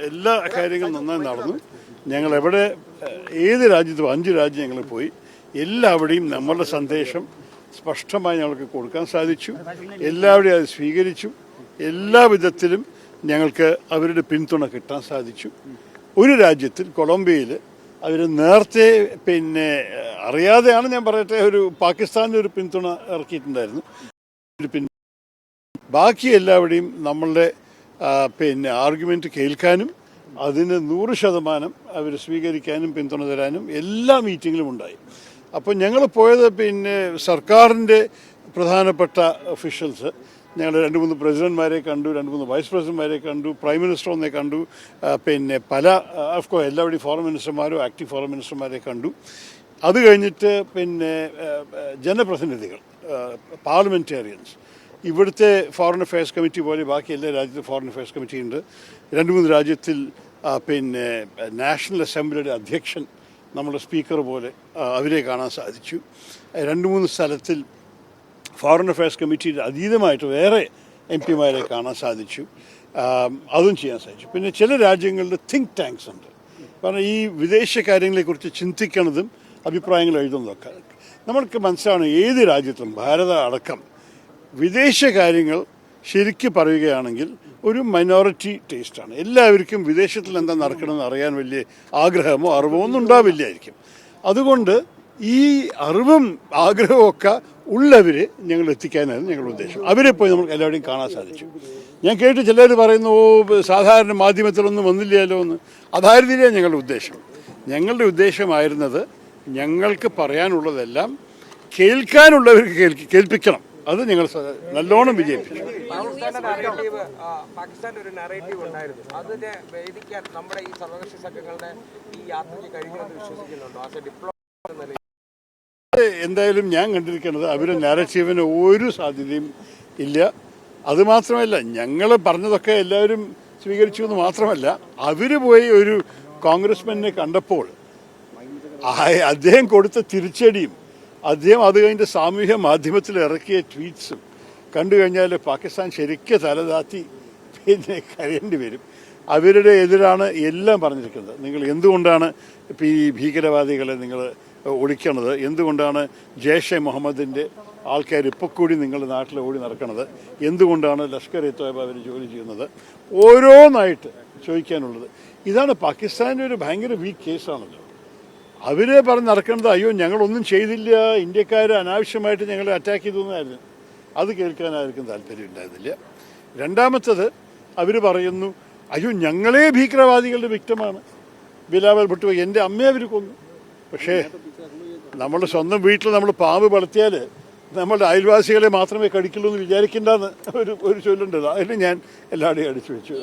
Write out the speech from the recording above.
എല്ലാ കാര്യങ്ങളും നന്നായി നടന്നു. ഞങ്ങൾ ഏത് രാജ്യത്തും 5 രാജ്യം ഞങ്ങൾ പോയി. എല്ലാവിടെയും നമ്മളുടെ സന്ദേശം സ്പഷ്ടമായി ഞങ്ങൾക്ക് കൊടുക്കാൻ സാധിച്ചു. എല്ലാവരെയും അത് സ്വീകരിച്ചു. എല്ലാ വിധത്തിലും ഞങ്ങൾക്ക് അവരുടെ പിന്തുണ കിട്ടാൻ സാധിച്ചു. ഒരു രാജ്യത്തിൽ കൊളംബിയയിൽ അവർ നേരത്തെ അറിയാതെയാണ് ഞാൻ പറയട്ടെ, പാകിസ്ഥാനിൽ ഒരു പിന്തുണ ഇറക്കിയിട്ടുണ്ടായിരുന്നു. ബാക്കി എല്ലാവരുടെയും നമ്മളുടെ ആർഗ്യുമെൻറ്റ് കേൾക്കാനും അതിന് 100% അവർ സ്വീകരിക്കാനും പിന്തുണ തരാനും എല്ലാ മീറ്റിങ്ങിലും ഉണ്ടായി. അപ്പോൾ ഞങ്ങൾ പോയത് സർക്കാരിൻ്റെ പ്രധാനപ്പെട്ട ഒഫീഷ്യൽസ്, ഞങ്ങൾ 2-3 പ്രസിഡന്റ്മാരെ കണ്ടു, 2-3 വൈസ് പ്രസിഡന്റ്മാരെ കണ്ടു, പ്രൈം മിനിസ്റ്ററിനെ കണ്ടു, പല ഓഫ്കോഴ്സ് എല്ലാവരുടെയും ഫോറിൻ മിനിസ്റ്റർമാരും ആക്റ്റീവ് ഫോറിൻ മിനിസ്റ്റർമാരെ കണ്ടു. അത് കഴിഞ്ഞിട്ട് ജനപ്രതിനിധികൾ, പാർലമെൻറ്റേറിയൻസ്, ഇവിടുത്തെ ഫോറിൻ അഫയേഴ്സ് കമ്മിറ്റി പോലെ ബാക്കി എല്ലാ രാജ്യത്തും ഫോറിൻ അഫയേഴ്സ് കമ്മിറ്റി ഉണ്ട്. 2-3 രാജ്യത്തിൽ നാഷണൽ അസംബ്ലിയുടെ അധ്യക്ഷൻ, നമ്മുടെ സ്പീക്കർ പോലെ അവരെ കാണാൻ സാധിച്ചു. 2-3 സ്ഥലത്തിൽ ഫോറിൻ അഫയേഴ്സ് കമ്മിറ്റിയുടെ അതീതമായിട്ട് വേറെ MP-മാരെ കാണാൻ സാധിച്ചു. അതും ചെയ്യാൻ സാധിച്ചു. പിന്നെ ചില രാജ്യങ്ങളിൽ തിങ്ക് ടാങ്ക്സ് ഉണ്ട്. കാരണം ഈ വിദേശ കാര്യങ്ങളെക്കുറിച്ച് ചിന്തിക്കുന്നതും അഭിപ്രായങ്ങൾ എഴുതുന്നതൊക്കെ നമ്മൾക്ക് മനസ്സിലാണ്. ഏത് രാജ്യത്തും ഭാരത അടക്കം വിദേശ കാര്യങ്ങൾ ശരിക്കും പറയുകയാണെങ്കിൽ ഒരു മൈനോറിറ്റി ടേസ്റ്റാണ്. എല്ലാവർക്കും വിദേശത്തിൽ എന്താ നടക്കണമെന്ന് അറിയാൻ വലിയ ആഗ്രഹമോ അറിവോ ഒന്നും ഉണ്ടാവില്ലായിരിക്കും. അതുകൊണ്ട് ഈ അറിവും ആഗ്രഹവും ഒക്കെ ഉള്ളവർ ഞങ്ങൾ എത്തിക്കാനായിരുന്നു ഞങ്ങളുടെ ഉദ്ദേശം. അവരെ പോയി നമുക്ക് എല്ലാവരുടെയും കാണാൻ സാധിച്ചു. ഞാൻ കേട്ട് ചിലർ പറയുന്നു, സാധാരണ മാധ്യമത്തിലൊന്നും വന്നില്ലല്ലോ എന്ന്. അതായിരുന്നില്ല ഞങ്ങളുടെ ഉദ്ദേശം. ഞങ്ങളുടെ ഉദ്ദേശമായിരുന്നത് ഞങ്ങൾക്ക് പറയാനുള്ളതെല്ലാം കേൾക്കാനുള്ളവർക്ക് കേൾപ്പിക്കണം. അത് ഞങ്ങൾ നല്ലോണം വിജയിപ്പിച്ചു. പാകിസ്ഥാന്റെ ഒരു നറേറ്റീവ് ഉണ്ടായിരുന്നു, അതിനെ വേദിക്കാൻ നമ്മുടെ ഈ സർവകക്ഷി സംഘങ്ങളുടെ ഈ യാത്രയ്ക്ക് കഴിഞ്ഞുവെന്ന് വിശ്വസിക്കുന്നുണ്ടോ? ആസ് എ ഡിപ്ലോമറ്റ് എന്തായാലും ഞാൻ കണ്ടിരിക്കുന്നത് അവരുടെ നാരറ്റീവിന് ഒരു സാധ്യതയും ഇല്ല. അതുമാത്രമല്ല, ഞങ്ങൾ പറഞ്ഞതൊക്കെ എല്ലാവരും സ്വീകരിച്ചു എന്ന് മാത്രമല്ല, അവർ പോയി ഒരു കോൺഗ്രസ്മാനെ കണ്ടപ്പോൾ അദ്ദേഹം കൊടുത്ത തിരിച്ചടിയും അദ്ദേഹം അത് കഴിഞ്ഞ് സാമൂഹ്യ മാധ്യമത്തിൽ ഇറക്കിയ ട്വീറ്റ്സും കണ്ടു കഴിഞ്ഞാൽ പാകിസ്ഥാൻ ശരിക്കും തലതാത്തി കരയേണ്ടി വരും. അവരുടെ എതിരാണ് എല്ലാം പറഞ്ഞിരിക്കുന്നത്. നിങ്ങൾ എന്തുകൊണ്ടാണ് ഈ ഭീകരവാദികളെ നിങ്ങൾ ഒളിക്കണത്? എന്തുകൊണ്ടാണ് ജയ്ഷെ മുഹമ്മദിൻ്റെ ആൾക്കാർ ഇപ്പോൾ കൂടി നിങ്ങളുടെ നാട്ടിൽ ഓടി നടക്കുന്നത്? എന്തുകൊണ്ടാണ് ലഷ്കർ-ഇ-തോയ്ബ അവർ ജോലി ചെയ്യുന്നത്? ഓരോന്നായിട്ട് ചോദിക്കാനുള്ളത്. ഇതാണ് പാകിസ്ഥാൻ്റെ ഒരു ഭയങ്കര വീക്ക് കേസാണല്ലോ. അവരെ പറഞ്ഞ് നടക്കുന്നത് അയ്യോ ഞങ്ങളൊന്നും ചെയ്തില്ല, ഇന്ത്യക്കാർ അനാവശ്യമായിട്ട് ഞങ്ങളെ അറ്റാക്ക് ചെയ്തു എന്നായിരുന്നു. അത് കേൾക്കാൻ ആർക്കും താല്പര്യം ഉണ്ടായിരുന്നില്ല. രണ്ടാമത്തത് അവർ പറയുന്നു അയ്യോ ഞങ്ങളെ ഭീകരവാദികളുടെ വിക്ടമാണ്, ബിലാവൽ ഭുട്ടോ എൻ്റെ അമ്മയെ അവർ കൊന്നു. പക്ഷേ നമ്മുടെ സ്വന്തം വീട്ടിൽ നമ്മൾ പാമ്പ് വളർത്തിയാൽ നമ്മളുടെ അയൽവാസികളെ മാത്രമേ കടിക്കുള്ളൂ എന്ന് വിചാരിക്കേണ്ടെന്ന് ഒരു ചൊല്ലുണ്ടല്ലോ. അതിന് ഞാൻ എല്ലാവരുടെയും അടിച്ചു വെച്ചു.